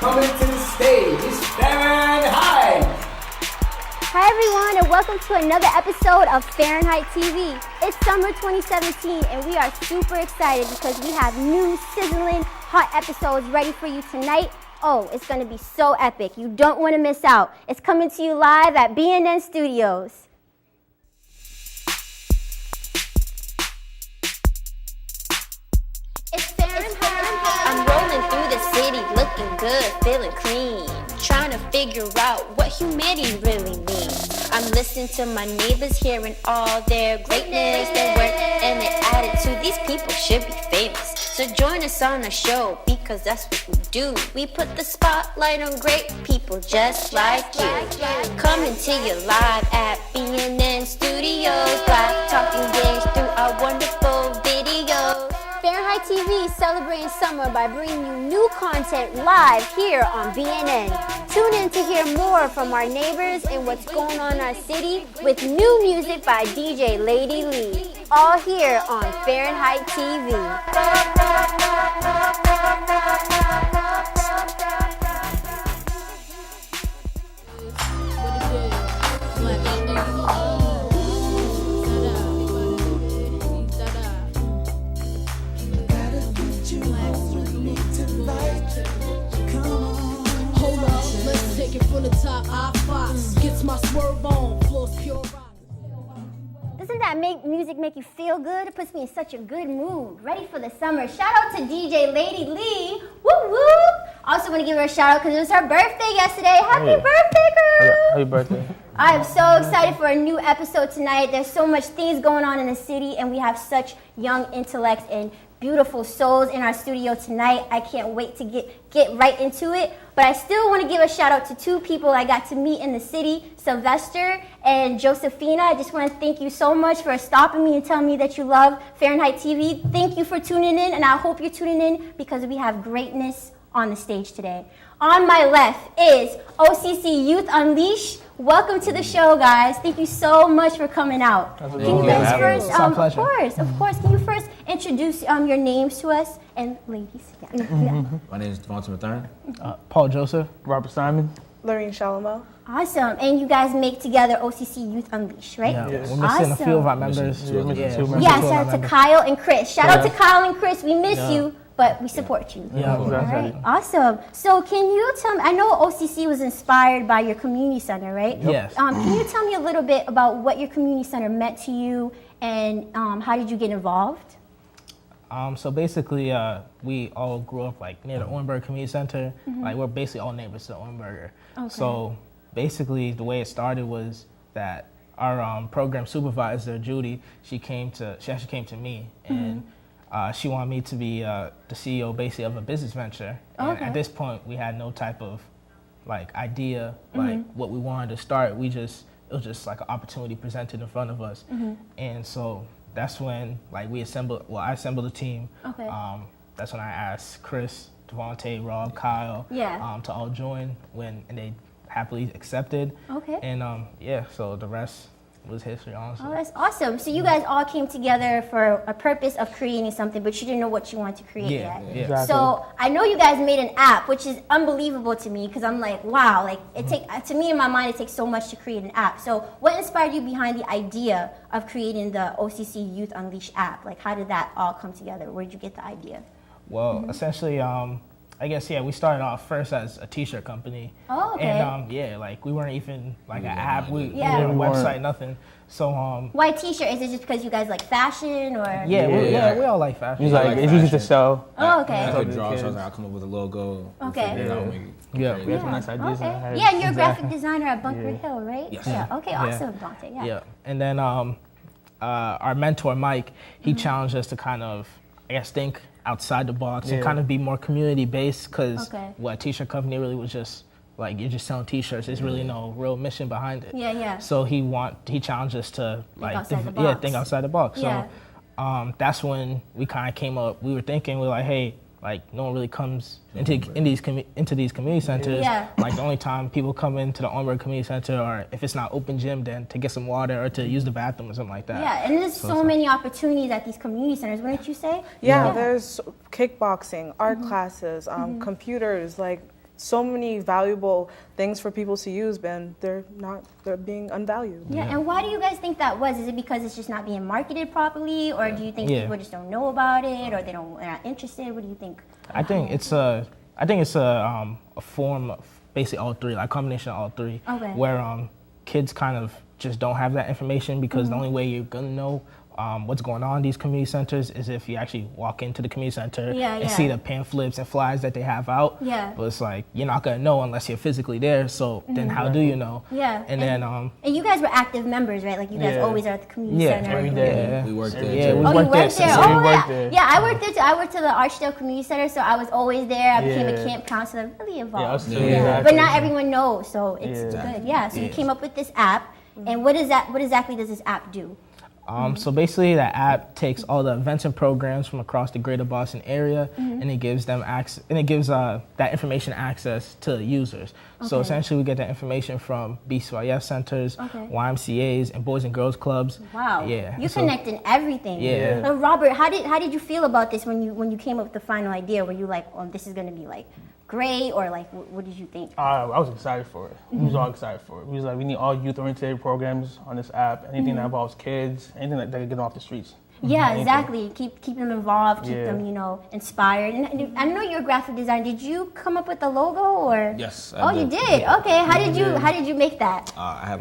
Coming to the stage is Farenheight. Hi everyone, and welcome to another episode of Farenheight TV. It's summer 2017 and we are super excited because we have new sizzling hot episodes ready for you tonight. Oh, it's going to be so epic. You don't want to miss out. It's coming to you live at BNN Studios. It's Farenheight. I'm rolling through the city, looking good, feeling clean. Trying to figure out what humanity really means. I'm listening to my neighbors, hearing all their greatness, their work, and their attitude. These people should be famous. So join us on our show, because that's what we do. We put the spotlight on great people just like you. Coming to you live at BNN Studios, live talking games through our wonderful videos. Farenheight TV celebrating summer by bringing you new content live here on BNN. Tune in to hear more from our neighbors and what's going on in our city with new music by DJ Lady Lee. All here on Farenheight TV. From the top, I gets my swerve on, floors pure rock. Doesn't that music make you feel good? It puts me in such a good mood. Ready for the summer. Shout out to DJ Lady Lee. Woo woo! Also want to give her a shout out because it was her birthday yesterday. Happy birthday, girl! Happy birthday. I am so excited for a new episode tonight. There's so much things going on in the city and we have such young intellects and beautiful souls in our studio tonight. I can't wait to get right into it. But I still want to give a shout out to two people I got to meet in the city, Sylvester and Josephina. I just want to thank you so much for stopping me and telling me that you love Farenheight TV. Thank you for tuning in, and I hope you're tuning in because we have greatness on the stage today. On my left is OCC Youth Unleashed. Welcome to the show, guys. Thank you so much for coming out. Can you guys first, of course, can you first introduce your names to us? And ladies, yeah. My name is Devonta Mathern. Paul Joseph, Robert Simon. Lorraine Shalomo. Awesome. And you guys make together OCC Youth Unleashed, right? Yeah, we're missing a few of our members. Yeah, shout out to Kyle and Chris. Shout out to Kyle and Chris. We miss you, but we support you. Yeah, all right. Awesome. So can you tell me, I know OCC was inspired by your community center, right? Yes. Can you tell me a little bit about what your community center meant to you and how did you get involved? So basically, we all grew up like near the Ohrenberger Community Center. Like we're basically all neighbors to Ohrenberger. Okay. So basically, the way it started was that our program supervisor, Judy, she actually came to me and she wanted me to be the CEO basically of a business venture. And at this point, we had no type of like idea like what we wanted to start. It was just like an opportunity presented in front of us, and so. That's when like I assembled a team. Okay. That's when I asked Chris, Devontae, Rob, Kyle to all join and they happily accepted. Okay. And so the rest was history, honestly. Oh, that's awesome. So you guys all came together for a purpose of creating something, but you didn't know what you wanted to create yet. Yeah, exactly. So I know you guys made an app, which is unbelievable to me because I'm like, wow, like to me in my mind, it takes so much to create an app. So what inspired you behind the idea of creating the OCC Youth Unleashed app? Like how did that all come together? Where did you get the idea? Well, essentially, I guess, we started off first as a t-shirt company. Oh, okay. And, like, we weren't even, like, an app. We didn't have a website, nothing. So, why t-shirt? Is it just because you guys like fashion, or? Yeah, we all like fashion. It's easy to sew. Oh, okay. I could draw, so I was like, I'll come up with a logo. Okay. We have some nice ideas in our head. Yeah, and you're a graphic designer at Bunker Hill, right? Yes. Yeah. Okay, awesome, Dante. Yeah. And then our mentor, Mike, he challenged us to kind of, I guess, think outside the box and kind of be more community based because what t-shirt company really was just like you're just selling t-shirts. There's really no real mission behind it. Yeah. So he challenged us to like think outside the box. So that's when we kind of came up. We were thinking we were like, hey, like no one really comes into these community centers. Yeah. Like the only time people come into the Ohrenberger Community Center, or if it's not open gym, then to get some water or to use the bathroom or something like that. Yeah, and there's so many opportunities at these community centers, wouldn't you say? Yeah, there's kickboxing, art classes, computers, like so many valuable things for people to use, and they're being unvalued. Yeah, and why do you guys think that was? Is it because it's just not being marketed properly, or do you think people just don't know about it, or they're not interested? What do you think? I think it's a form of basically all three, like combination of all three, where kids kind of just don't have that information because the only way you're gonna know what's going on in these community centers is if you actually walk into the community center and see the pamphlets and flyers that they have out. But it's like, you're not gonna know unless you're physically there, so then how do you know? And then and you guys were active members, right? Like you guys always are at the community center. Every day. We worked there. Yeah, we you worked worked there? there. Yeah, I worked there too. I worked to the Archdale Community Center, so I was always there. I became a camp counselor, really involved. But not everyone knows, so it's good. Yeah, so you came up with this app, and what exactly does this app do? So basically, that app takes all the events and programs from across the greater Boston area, and it gives them access, and it gives that information access to the users. So essentially, we get that information from BCYF centers, YMCA's, and Boys and Girls Clubs. Wow. Yeah. You're connecting everything. Yeah. So Robert, how did you feel about this when you came up with the final idea? Were you like, oh, this is gonna be like great, or like what did you think? I was excited for it. We was all excited for it. We was like, we need all youth-oriented programs on this app. Anything that involves kids, anything that they can get off the streets. Yeah, exactly. Keep them involved, keep them, inspired. And I know you're a graphic designer. Did you come up with the logo, or? Yes. I did. You did. Okay. How did you make that? I had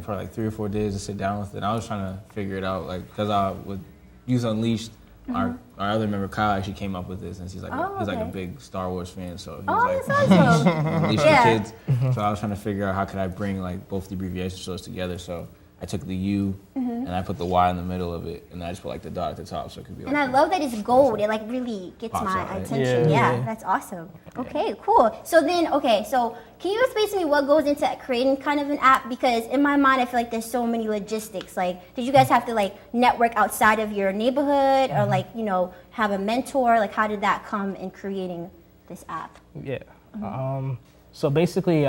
probably 3 or 4 days to sit down with it. And I was trying to figure it out, like, because with Youth Unleashed, our other member Kyle actually came up with this, and he's like a big Star Wars fan, so he was like, that's awesome. Unleash the kids. So I was trying to figure out how could I bring like both the abbreviations of those together. So I took the U and I put the Y in the middle of it, and I just put like the dot at the top, so it could be. And I love that it's gold. It like really gets my attention. Yeah, that's awesome. Okay, cool. So can you explain to me what goes into creating kind of an app? Because in my mind, I feel like there's so many logistics. Like, did you guys have to like network outside of your neighborhood, or like have a mentor? Like, how did that come in creating this app? Yeah. So basically,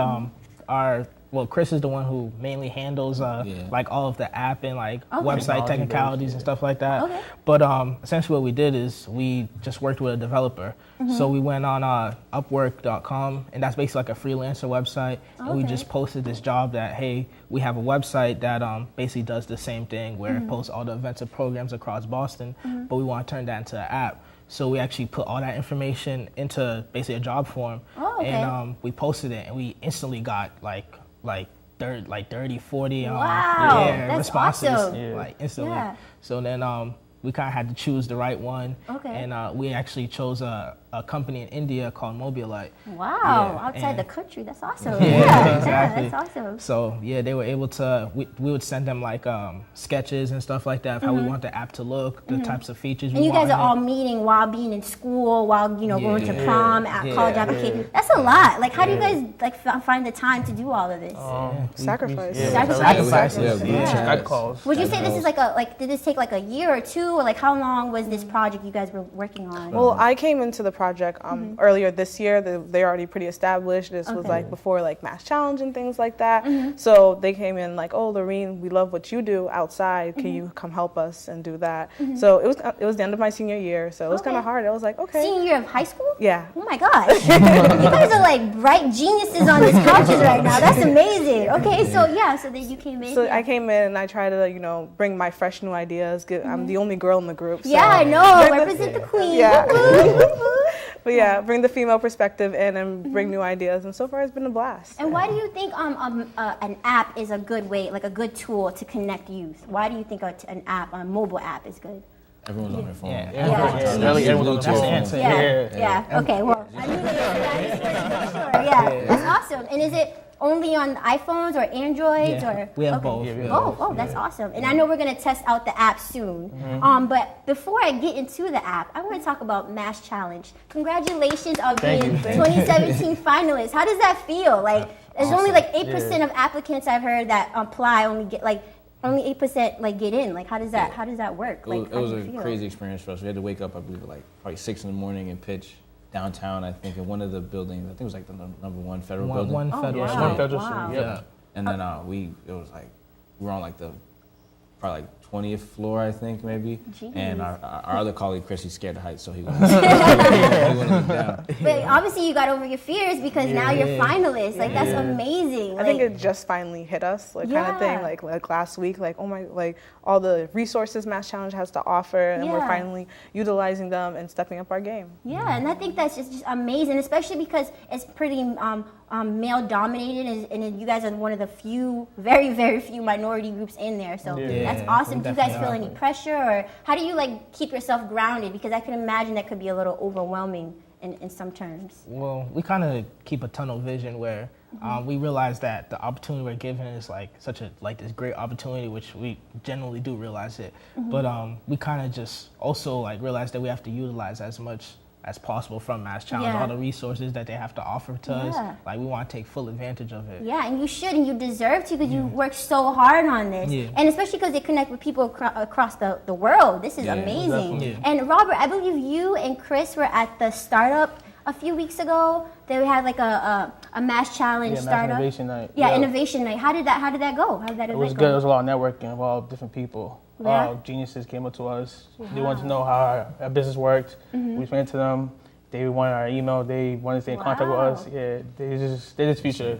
Chris is the one who mainly handles like all of the app and like website technicalities and stuff like that. But essentially what we did is we just worked with a developer. So we went on Upwork.com, and that's basically like a freelancer website. And we just posted this job that, hey, we have a website that basically does the same thing, where it posts all the events and programs across Boston, but we want to turn that into an app. So we actually put all that information into basically a job form, and we posted it, and we instantly got like 30, 40 responses, awesome. like instantly. So then we kind of had to choose the right one, and we actually chose a company in India called Mobilite. Wow, outside the country, that's awesome. Exactly. That's awesome. So they were able to, we would send them like sketches and stuff like that of how we want the app to look, the types of features we want. And you guys are all meeting while being in school, while going to prom, college application. That's a lot. Like, how do you guys like find the time to do all of this? Sacrifice. Skype calls. Would you say this is did this take like a year or two, or like how long was this project you guys were working on? Well, I came into the project earlier this year. They're already pretty established. This was like before like Mass Challenge and things like that. So they came in like, oh, Lorene, we love what you do outside. Can you come help us and do that? So it was the end of my senior year, so it was kind of hard. I was like, okay. Senior year of high school? Yeah. Oh my gosh. You guys are like bright geniuses on these couches right now. That's amazing. Okay, so then you came in. So I came in and I tried to bring my fresh new ideas. I'm the only girl in the group. So. Yeah, I know. Represent the queen. Yeah. But bring the female perspective in and bring new ideas, and so far it's been a blast. And why do you think an app is a good way, like a good tool to connect youth? Why do you think an app, a mobile app, is good? Everyone's on their phone. That's the answer. Yeah. Okay. Well, I knew that. Sure. Yeah. That's awesome. And is it only on iPhones or Androids or? We have both. Oh, that's awesome. And I know we're gonna test out the app soon. But before I get into the app, I want to talk about Mass Challenge. Congratulations on being 2017 finalists. How does that feel? Like, there's only like 8% of applicants I've heard that apply only 8% like get in. Like, how does that work? Like, it was a crazy experience for us. We had to wake up, I believe, like probably 6 in the morning and pitch downtown, I think, in one of the buildings. I think it was like the number one federal building. One federal street. Federal street. Yeah. And then we were on like probably like 20th floor, I think, maybe. Jeez. And our other colleague, Chris, he's scared of heights, so he went down. But obviously you got over your fears because now you're finalists. Like, that's amazing. I think it just finally hit us, like, kind of thing, like last week, like, oh my, like, all the resources Mass Challenge has to offer, and we're finally utilizing them and stepping up our game. Yeah, and I think that's just amazing, especially because it's pretty male dominated, and you guys are one of the few, very, very few minority groups in there. So that's awesome. Do you guys feel any pressure, or how do you like keep yourself grounded? Because I can imagine that could be a little overwhelming in some terms. Well, we kind of keep a tunnel vision where we realize that the opportunity we're given is like such a this great opportunity, which we generally do realize it. But we kind of just also like realize that we have to utilize as much as possible from Mass Challenge, all the resources that they have to offer to us. Like, we want to take full advantage of it. Yeah, and you should, and you deserve to, because you work so hard on this. And especially because they connect with people across the world. This is amazing. And Robert, I believe you and Chris were at the startup a few weeks ago. They had like a Mass Challenge startup. Innovation night. Yeah, Innovation night. How did that go? How did that event go? It was good. It was a lot of networking of all different people. Geniuses came up to us. They wanted to know how our business worked. We went to them. They wanted our email. They wanted to stay in contact with us. Yeah, they just feature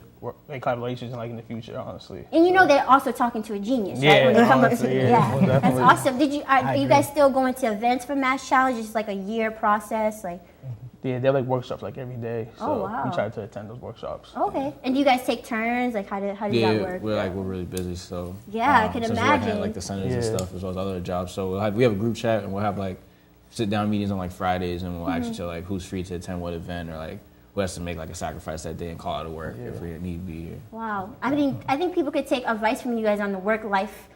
collaborations in the future, honestly. And they're also talking to a genius, right? Yeah, When they come honestly, that's awesome. Are you guys still going to events for Mass Challenge? It's like a year process, like. Yeah, they have workshops every day, so we try to attend those workshops. Okay, and do you guys take turns? Like, how does that work? We're really busy, so I can imagine. Like the centers and stuff, as well as other jobs. So we have a group chat, and we'll have sit down meetings on Fridays, and we'll actually tell who's free to attend what event, or who has to make a sacrifice that day and call out of work if we need to be here. Wow, I think people could take advice from you guys on the work-life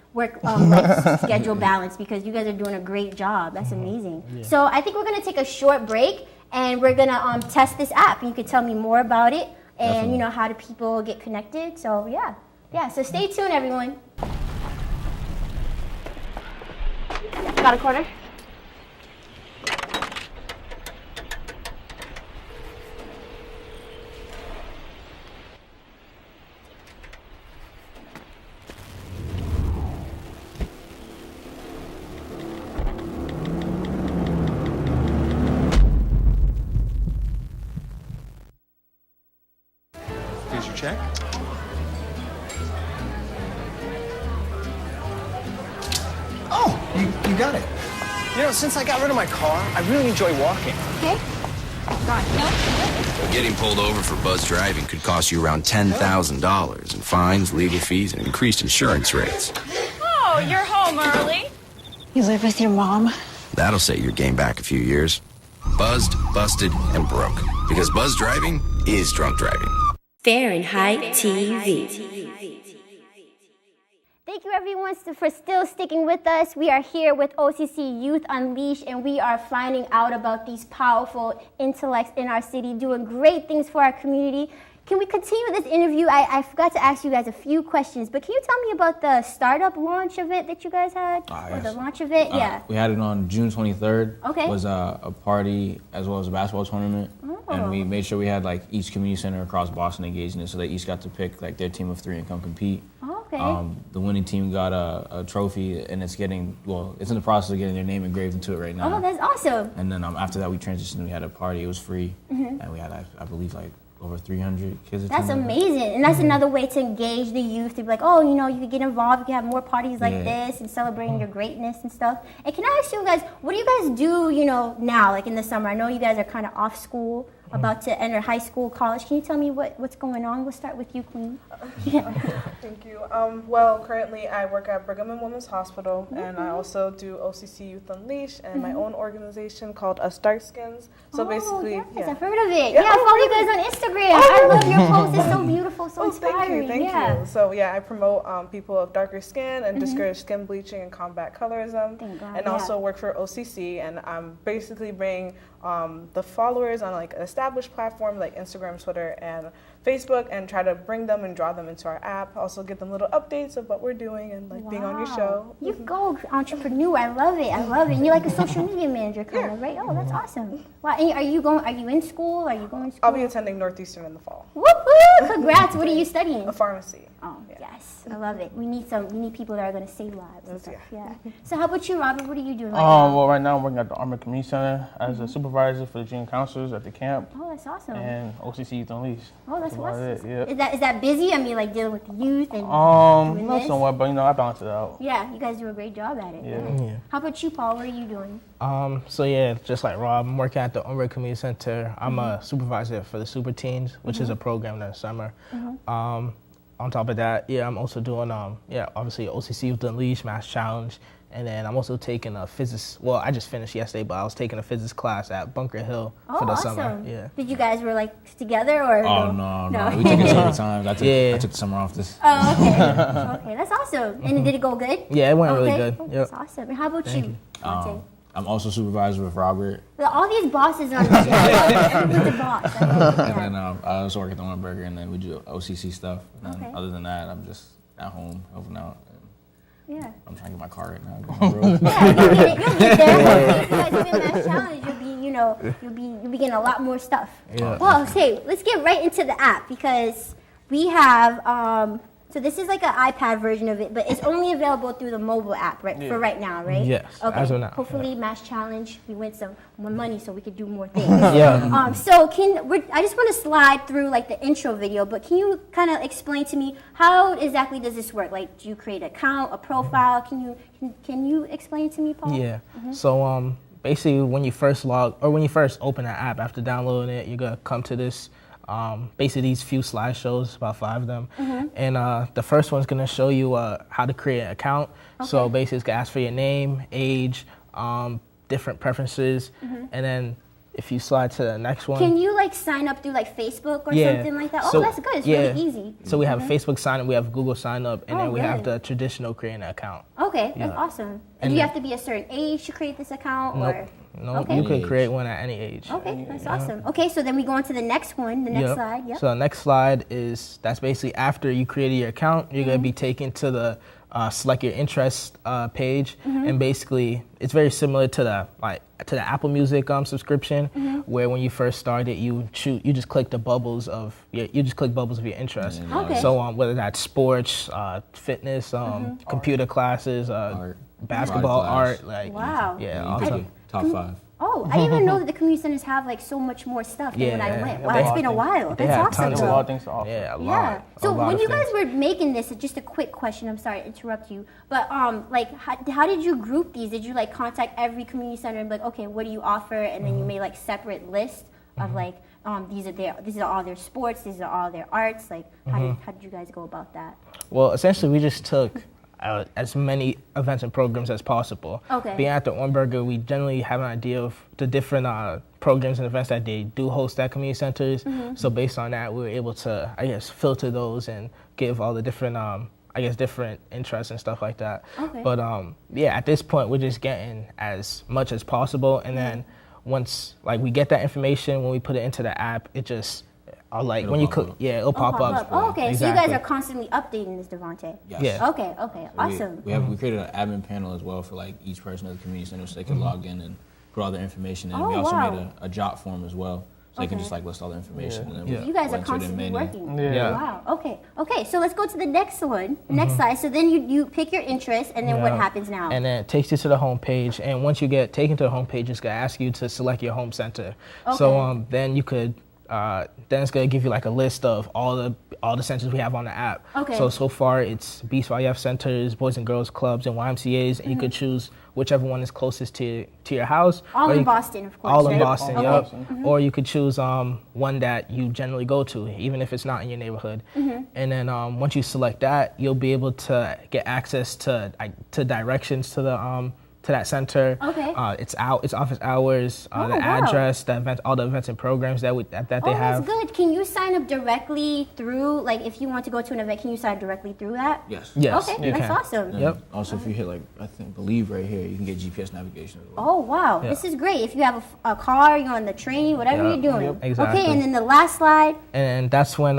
schedule balance, because you guys are doing a great job. That's amazing. So I think we're gonna take a short break. And we're gonna test this app. You could tell me more about it, and how do people get connected. So so stay tuned, everyone. Got a quarter? Check. Oh, you got it. Since I got rid of my car, I really enjoy walking. Okay. No. Getting pulled over for buzz driving could cost you around $10,000 in fines, legal fees, and increased insurance rates. Oh, you're home early. You live with your mom? That'll set your game back a few years. Buzzed, busted, and broke. Because buzz driving is drunk driving. Farenheight TV. Thank you, everyone, for still sticking with us. We are here with OCC Youth Unleashed, and we are finding out about these powerful intellects in our city doing great things for our community. Can we continue this interview? I forgot to ask you guys a few questions, but can you tell me about the startup launch event that you guys had? Or the launch event? We had it on June 23rd. Okay. It was a party as well as a basketball tournament. And we made sure we had each community center across Boston engaged in it, so they each got to pick their team of 3 and come compete. Okay. The winning team got a trophy, and it's in the process of getting their name engraved into it right now. Oh, that's awesome. And then after that, we transitioned. We had a party. It was free, and we had I believe over 300 kids. That's amazing, and that's another way to engage the youth, to be like, you could get involved, you can have more parties like this and celebrating your greatness and stuff. And can I ask you guys, what do you guys do, now, in the summer? I know you guys are kind of off school, about to enter high school, college. Can you tell me what's going on? We'll start with you, Queen. Thank you. Well, currently I work at Brigham and Women's Hospital, and I also do OCC Youth Unleashed and my own organization called Us Dark Skins. So basically, I've heard of it. I follow you guys on Instagram. I love your posts. It's so beautiful, so inspiring. Thank you. So I promote people of darker skin and discourage skin bleaching and combat colorism. Thank God. And also work for OCC, and I'm basically bring the followers on an established platform like Instagram, Twitter, and Facebook, and try to bring them and draw them into our app. Also give them little updates of what we're doing and being on your show. You go, entrepreneur. I love it. And you're like a social media manager kind of, right? Oh, that's awesome. Wow. And are you in school? Are you going to school? I'll be attending Northeastern in the fall. Woo-hoo! Congrats. What are you studying? A pharmacy. Oh, yes. I love it. We need people that are going to save lives and stuff. Yeah. So how about you, Robert? What are you doing right now? Well, right now I'm working at the Ohrenberger Community Center as a supervisor for the junior counselors at the camp. Oh, that's awesome. And OCC Youth Unleashed. Oh, that's awesome. Yeah. Is that busy? I mean, like dealing with the youth and doing not this? somewhat, but I balance it out. Yeah, you guys do a great job at it. Yeah. How about you, Paul? What are you doing? So yeah, just like Rob, I'm working at the Ohrenberger Community Center. I'm a supervisor for the Super Teens, which is a program in the summer. On top of that, I'm also doing obviously OCC Youth Unleashed, Mass Challenge, and then I'm also taking a physics. Well, I just finished yesterday, but I was taking a physics class at Bunker Hill for the summer. Yeah. Did you guys were like together or? Oh no. We took it several times. I took the summer off this. Oh, okay. Okay, that's awesome. And did it go good? Yeah, it went really good. Oh, that's awesome. And how about you, Monte? I'm also supervisor with Robert. All these bosses on the show. Everyone's a boss. And then I also work at the Ohrenberger, and then we do OCC stuff. And other than that, I'm just at home helping out. Yeah. I'm trying to get my car right now. You'll get there. If you guys do Mass Challenge, you'll be getting a lot more stuff. Yeah. Well, hey, let's get right into the app because we have. So this is like an iPad version of it, but it's only available through the mobile app, right? For right now, right? Yes. Okay. As of now. Hopefully, Mass Challenge, we win some more money so we could do more things. Yeah. So I just want to slide through like the intro video, but can you kind of explain to me how exactly does this work? Like, do you create an account, a profile? Can you explain to me, Paul? Yeah. So basically, when you first open that app after downloading it, you're gonna come to this. Basically these few slideshows, about 5 of them. And the first one's gonna show you how to create an account. So basically it's gonna ask for your name, age, different preferences, and then if you slide to the next one. Can you like sign up through like Facebook or something like that? So, that's good, it's really easy. So we have Facebook sign up, we have Google sign up, and then we have the traditional creating an account. Okay, that's awesome. And do you have to be a certain age to create this account? Or? No, you can create one at any age. Okay, that's awesome. Okay, so then we go on to the next one, the next slide. Yep. So the next slide that's basically after you created your account, you're going to be taken to the select your interest page, and basically it's very similar to the Apple Music subscription, where when you first started, you just click the bubbles of your interest. Okay. So whether that's sports, fitness, computer classes, basketball, art, wow. Yeah, awesome. Top 5. Oh, I didn't even know that the community centers have like so much more stuff than when I went. Wow, it's been a while. That's awesome. There's a lot of things to offer. Yeah, a lot. So when you guys were making this, just a quick question. I'm sorry to interrupt you, but like, how did you group these? Did you like contact every community center and be like, okay, what do you offer? And then you made like separate lists of like, these are all their sports, these are all their arts. Like, how did you guys go about that? Well, essentially, we just took as many events and programs as possible. Okay. Being at the Ohrenberger, we generally have an idea of the different programs and events that they do host at community centers. So based on that, we were able to, filter those and give all the different, different interests and stuff like that. Okay. But at this point, we're just getting as much as possible. And then once we get that information, when we put it into the app, it just, it'll pop up. Oh, okay, exactly. So you guys are constantly updating this, Devontae? Yes. Yeah. Okay, awesome. We created an admin panel as well for like each person at the community center so they can log in and put all their information in. We also made a jot form as well. So they can just list all the information. And then you guys are constantly working. Yeah. Wow. Okay. So let's go to the next one, next slide. So then you pick your interest, and then what happens now? And then it takes you to the home page. And once you get taken to the home page, it's gonna ask you to select your home center. Okay. So then you could. Then it's gonna give you like a list of all the centers we have on the app. Okay. So far it's BSYF centers, Boys and Girls Clubs, and YMCA's, and you could choose whichever one is closest to your house. All in Boston, of course. All right? in Boston, yep. Or you could choose one that you generally go to, even if it's not in your neighborhood. And then once you select that, you'll be able to get access to directions to the to that center. Okay. Its office hours, the address, the event, all the events and programs that they have. That's good. Can you sign up directly through, like, if you want to go to an event, can you sign directly through that? Yes. Okay, that's awesome. And yep. Also, if you hit believe right here, you can get GPS navigation as well. Oh wow, this is great. If you have a car, you're on the train, whatever you're doing. Yep. Exactly. Okay, and then the last slide. And that's when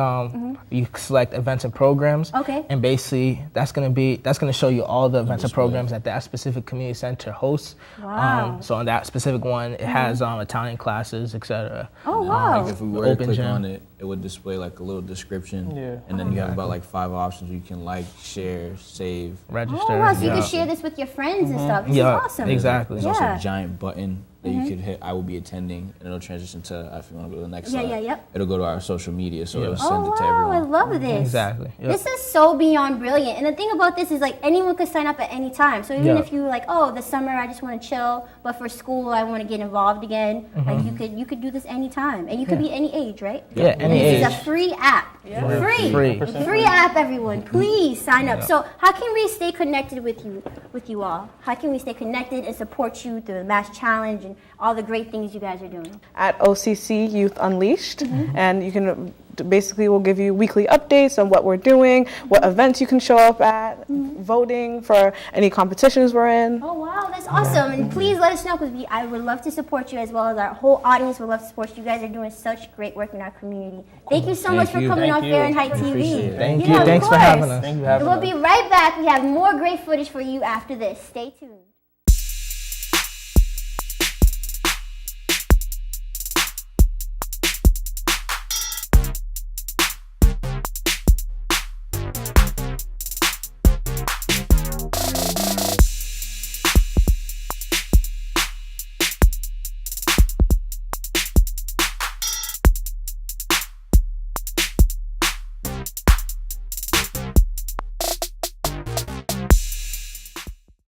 you select events and programs. Okay. And basically, that's gonna show you all the events and programs at that specific community center. Center hosts. Wow. So on that specific one, it has Italian classes, etc. Oh, wow. Like if we were to click on it, it would display like a little description. Yeah. And then you have about like 5 options where you can like, share, save, register. Oh, wow. So you can share this with your friends and stuff. This is awesome. Exactly. There's also a giant button that you could hit, I will be attending, and it'll transition to, if you want to go to the next slide, it'll go to our social media, so it'll send it to everyone. I love this. Exactly. Yep. This is so beyond brilliant. And the thing about this is like anyone could sign up at any time. So even if you like, oh, this summer I just want to chill, but for school I want to get involved again, like you could do this anytime. And you could be any age, right? Yeah, any age. This is a free app. Free app, everyone. Please sign up. So how can we stay connected with you all? How can we stay connected and support you through the Mass Challenge and all the great things you guys are doing? At OCC Youth Unleashed, and you can basically we'll give you weekly updates on what we're doing, what events you can show up at, voting for any competitions we're in. Oh wow, that's awesome. And please let us know, because I would love to support you, as well as our whole audience would love to support you. You guys are doing such great work in our community. Thank you so much for coming on Farenheight TV. Thank you. Thanks for having us. We'll be right back. We have more great footage for you after this. Stay tuned.